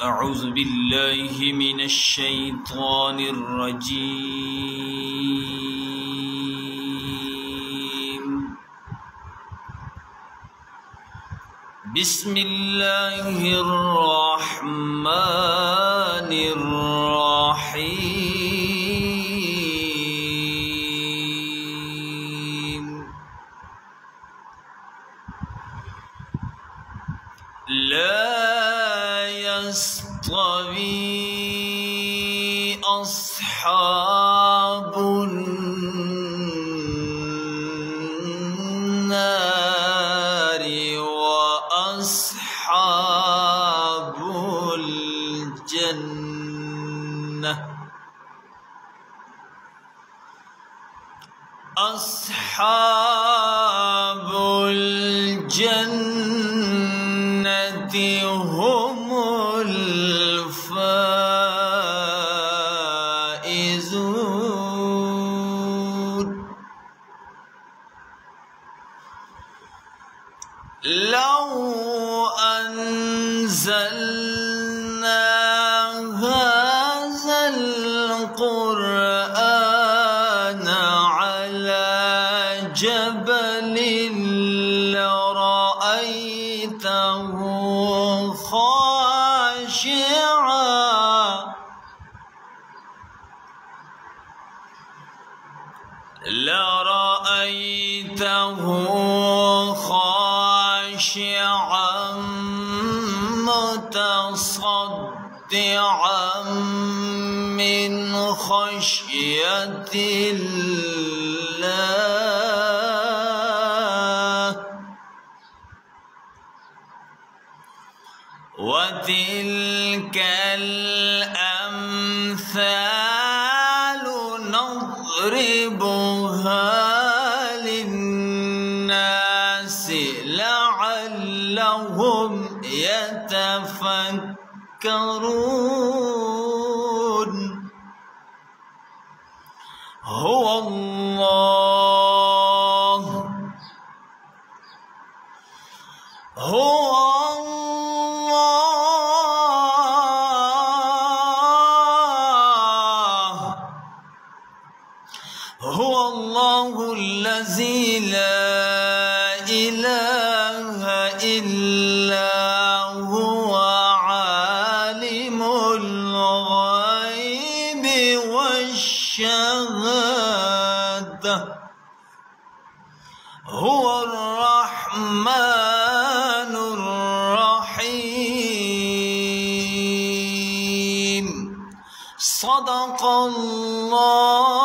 أعوذ بالله من الشيطان الرجيم. بسم الله الرحمن الرحيم. لا يستوي أصحاب النار وأصحاب الجنة. أصحاب الجنة هم الفائزون. لو أنزلنا هذا القرآن على جبل لرأيته خاشعا متصدعا من خشية الله. وتلك الأمثال نضربها للناس لعلهم يتفكرون. هو الله الذي لا إله إلا هو عالم الغيب والشهادة. هو الرحمن الرحيم. صدق الله